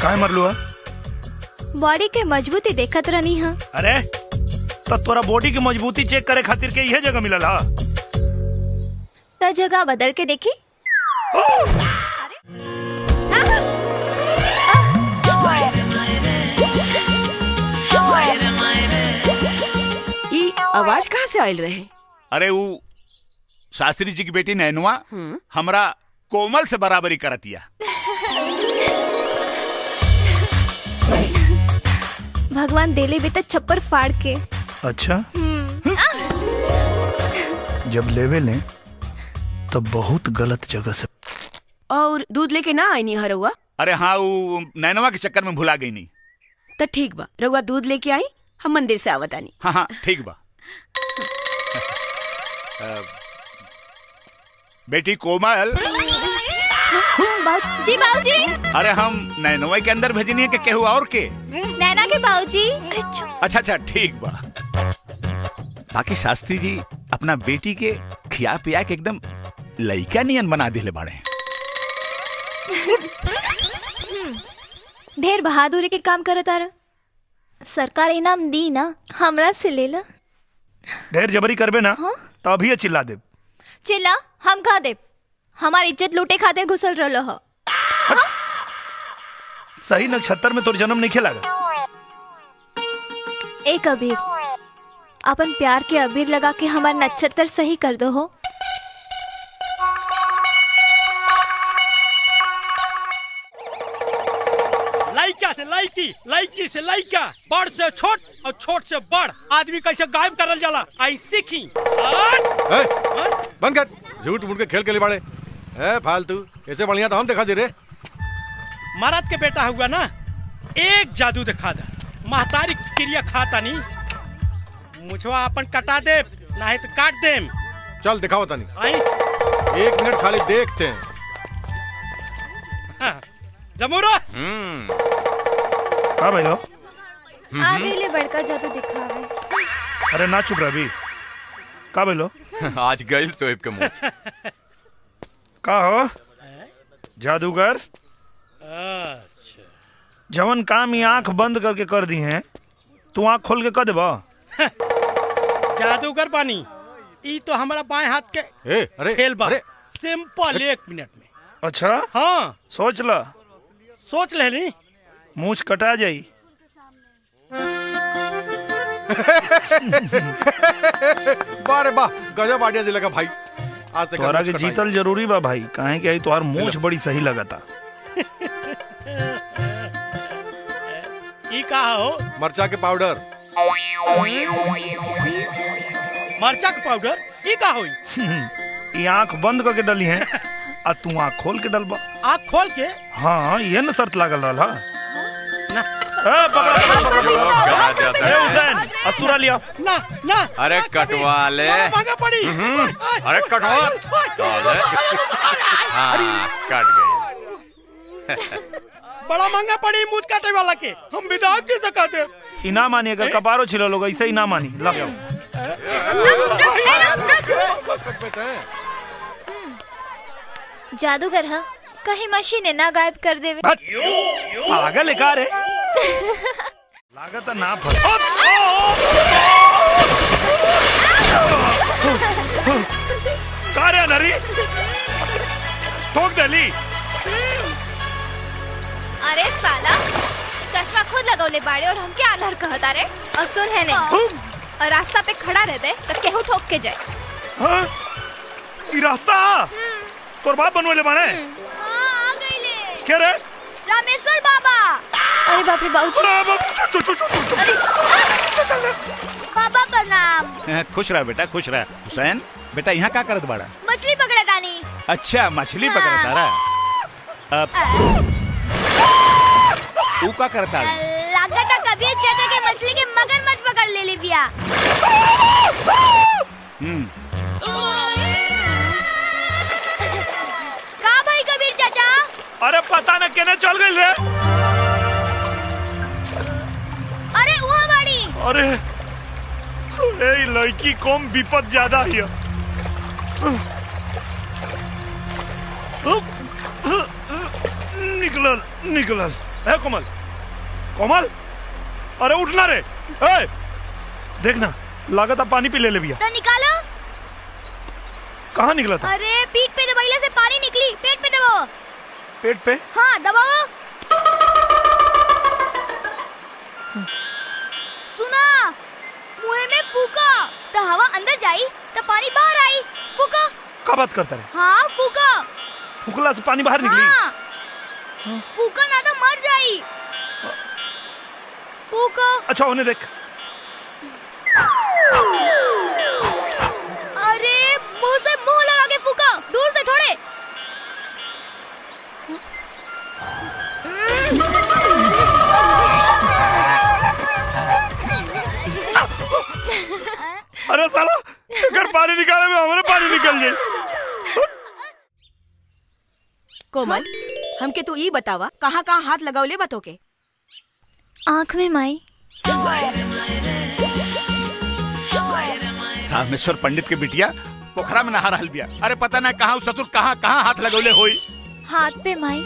काय मरलू है? बॉडी के मजबूती देखत रहनी है। अरे तो तोरा बॉडी की मजबूती चेक करे खातिर के यह जगह मिलल हा? तो जगह बदल के देखी। ये आवाज कहाँ से आयल रहे? अरे वो शास्त्री जी की बेटी नैनुआ हमरा कोमल से बराबरी करतिया। भगवान देले भी तो छप्पर फाड़ के। अच्छा जब लेवे ले तो बहुत गलत जगह से। और दूध लेके ना आई नहीं हरुआ? अरे हाँ वो नैनुआ के चक्कर में भुला गई नहीं। तो ठीक बा, रउआ दूध लेके आई, हम मंदिर से आवत आनी। हाँ हाँ ठीक बा। बेटी कोमल। जी बाबूजी। अरे हम नैनुआ के अंदर भेजनी है कि केहू और के? नैना के बाबूजी। अच्छा अच्छा ठीक बा। बाकी शास्त्री जी अपना बेटी के खिया पिया के एकदम लइका नियन बना दिले बाड़े। ढेर बहादुरी के काम करत आरा। सरकार इनाम दी ना, हमरा से ले ला। ढेर जबरी करबे ना तो अभी चिल्ला दे। चिल्ला हम कहा दे? हमारी इज्जत लूटे खातिर घुसल रहो हो। सही नक्षत्र में तोर जन्म नहीं खेला। एक अबीर, अपन प्यार के अबीर लगा के हमारा नक्षत्र सही कर दो हो। लइका से लइकी, लइकी से लइका, बड़ से छोट और छोट से बड़ आदमी कैसे गायब करल जाला आई सीखी। बंद कर, झूठ मूठ के खेल के लिए बाड़े फालतू। ऐसे बढ़िया तो हम दिखा दे रे। मरद के बेटा हुआ ना, एक जादू दिखा दे। महतारी क्रिया खाता नहीं, मुझवा अपन कटा दे नहीं तो काट दे। चल दिखाओ तानी। आई 1 मिनट खाली देखते हैं। हाँ, जमूरा हाँ भाई लो। आगे ले बड़का जादू दिखावे। अरे ना चुप रह भी। का भाई लो? आज गइल सोएब के मुंह। का हो जादूगर? अच्छा जवन काम ही आंख बंद करके कर दी हैं, तू आंख खोल के कर देबा? जादूगर बानी, ई तो हमारा बाएं हाथ के अरे खेल बा। अरे सिंपल 1 मिनट में। अच्छा हाँ सोच ला, सोच ले ली। मूछ कटा जाई। बारे वाह, गजब आइडिया दिला का भाई। आज से तोहरा के जीतल जरूरी बा भाई, काहे कि आई तोहार मूछ बड़ी सही लगता। ई का हो? मरचा के पाउडर। मरचा के पाउडर ई का होई? ये आंख बंद करके डली है आ तू आंख खोल के डलबा। आँख खोल के? हाँ ये न शर्त लागल रहा। ना हुसैन अस्तूरा लिया। ना ना। अरे कटवा ले। महंगा पड़ी। अरे कटवा साले। हाँ कट गई। बड़ा महंगा पड़ी मुझ काटे वाला के। हम विदाग दे सकाते। इना मानी, अगर कपारो छिलो लोग ऐसे ही ना मानी। ला जादूगर है, कहीं मशीन ना गायब कर देवे। पागल है का रे? लागत ना फल। का रे नरी? ठोक देली। अरे साला, चश्मा खुद लगौले बाड़े और हमके आलर कहता रे। और सुन है ने, और रास्ता पे खड़ा रहबे तो केहू ठोक के जाए। हाँ? ई रास्ता तोर बाप बनवेले बाने? हाँ, आ गईले। के रे? रामेश्वर बाबा। अरे बाप रे बाबूजी। बाबा प्रणाम। खुश रह बेटा, खुश रह। हुसैन बेटा यहाँ का करत बाड़ा? मछली पकड़ा तानी। अच्छा मछली पकड़ तारा। ऊ का करता? लागता कबीर चाचा के मछली के मगरमच्छ पकड़ ले बिया। का भाई कबीर चाचा? अरे पता न केने चल गई रे। अरे वो बाड़ी। अरे ए लड़की कम विपद ज्यादा है। निकलल निकलल। ए कोमल, कोमल, अरे उठना रे। ए, देखना लागत अब पानी पी ले भैया। तो निकालो। कहाँ निकला था? अरे पीठ पे दबाइले से पानी निकली, पेट पे दबाओ। पेट पे? हाँ दबाओ। सुना, मुंह में फूका तो हवा अंदर जाई तो पानी बाहर आई। फूका। क्या बात करता है? हाँ फूका। फुकला से पानी बाहर निकली? हाँ। फूका ना तो मर जाई। फूका। अच्छा उन्हें देख। अरे मुंह से मुंह लगा के फूका, दूर से थोड़े। अरे साला, अगर पानी निकाले में हमारे पानी निकल जाए। कोमल, हमके तू ई बतावा कहाँ कहाँ हाथ लगावले बतो के? आँख में माई। रामेश्वर पंडित के बिटिया पोखरा में नहा रहल बिया। अरे पता ना कहाँ ससुर कहाँ कहाँ हाथ लगौले होई। हाथ पे माई।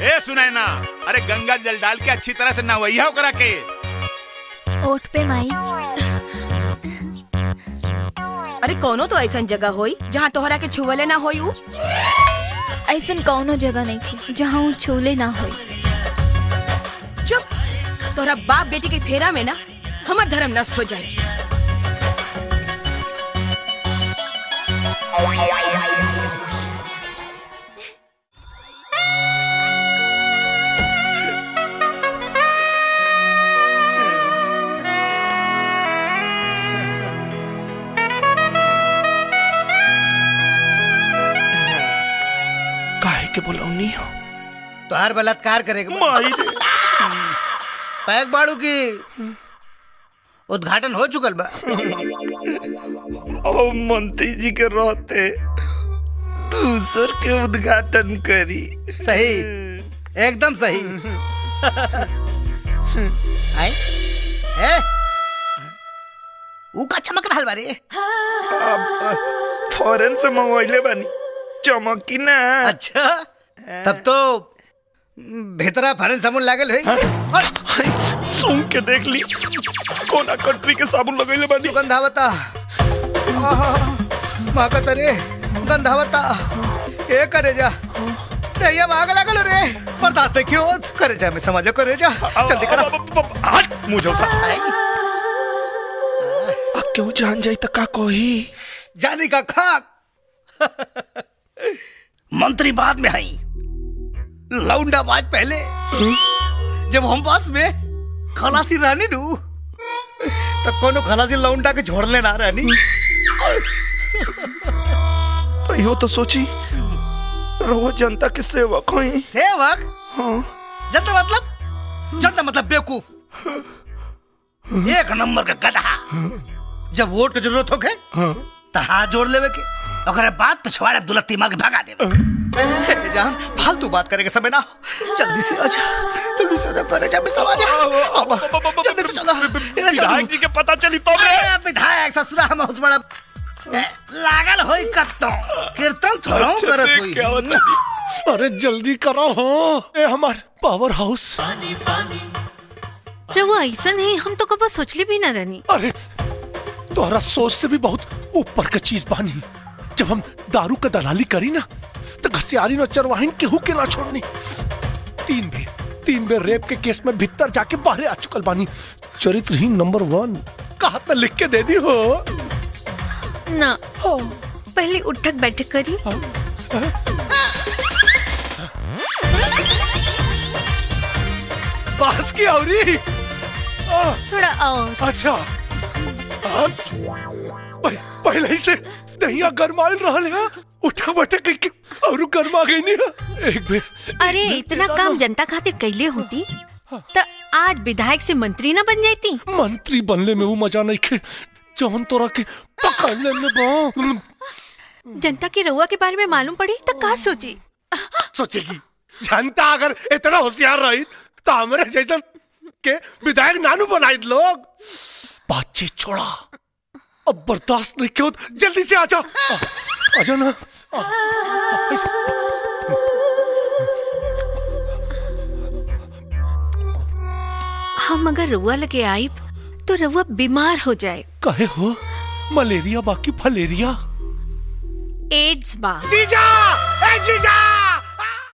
ए सुनैना, अरे गंगा जल डाल के अच्छी तरह से नहवैया करा के। ओठ पे माई। अरे कोनो तो ऐसा जगह होई जहाँ तोहरा के छुवले ना होई उ? ऐसन कौनो जगह नहीं थी जहाँ वो छूले ना होई। चुप, तोहरा बाप बेटी के फेरा में ना हमार धर्म नष्ट हो जाए। काहे के बुलाऊनी हो? तोहार बलात्कार करेगा माई रे। पैक बाड़ू की उद्घाटन हो चुकल बा। ओ मंत्री जी के रहते दूसर के उद्घाटन करी। सही, एकदम सही। आई ए ऊ का चमक रहल बारे? फॉरेन से मंगवाइले बानी, चमकी ना। अच्छा, तब तो भीतरा फरन साबुन लागल है। सुन के देख ली, कोना कंट्री के साबुन लगैले बानी। गंधावता माका तरे गंधावता ए करे जा तेया माग लागल रे। बर्दाश्त नहीं क्यों करे जा, मैं समझो करे जा। जल्दी करो। हट मुझे सा। अब क्यों जान जाई त का कोही? जाने का खाक। मंत्री बाद में आई, लौंडा बाज पहले। जब हम पास में खलासी रहनी नू तो कोनो खलासी लौंडा के छोड़ने ना रहनी। तो यो तो सोची रोज जनता के सेवक होई। सेवक? हाँ। जनता मतलब बेवकूफ, एक नंबर का गधा। जब वोट की जरूरत होके तो हाथ जोड़ लेवे के, अगर बात पिछवाड़े दुलत्ती मार के भगा देवे। जान फालतू बात करे के समय ना, जल्दी से आजा, जल्दी से आजा करे जा, मैं सब आजा। अब जल्दी से चलो। विधायक जी के पता चली तो अरे विधायक ससुरा हम उस बड़ा लागल होई कत्तो कीर्तन थोड़ा करत होई। अरे जल्दी करो हो, ए हमार पावर हाउस। वो ऐसा नहीं, हम तो कब सोचले भी ना रहनी। अरे तोहरा सोच से भी बहुत ऊपर का चीज बानी। जब हम दारू का दलाली करी ना तो घसियारी न चरवाहिन केहू के ना छोड़नी। तीन बेर रेप के केस में भीतर जाके बाहर आ चुकल बानी। चरित्रहीन नंबर 1 कहा तो लिख के दे दी हो ना। पहले उठक बैठक करी। बास की औरी थोड़ा और। अच्छा, पहले ही से दहिया गरमाइल रहल है। उठा बैठक करके और गरमा गई नहीं एक बेर। अरे इतना काम जनता खातिर कैले होती तो आज विधायक से मंत्री ना बन जाती। मंत्री बनले में वो मजा नहीं खे जवन तोरा के पकड़ने में बा। जनता की रउआ के बारे में मालूम पड़ी तो का सोची? सोचेगी जनता अगर इतना होशियार रही तो हमारे जैसन के विधायक नानू बनाई लोग। बातचीत छोड़ा, अब बर्दाश्त नहीं क्यों, जल्दी से आ जाओ। आजा ना हम अगर रुआ लगे आइब तो रुआ बीमार हो जाए। काहे हो? मलेरिया बाकी फलेरिया। एड्स बा। जीजा! ए जीजा!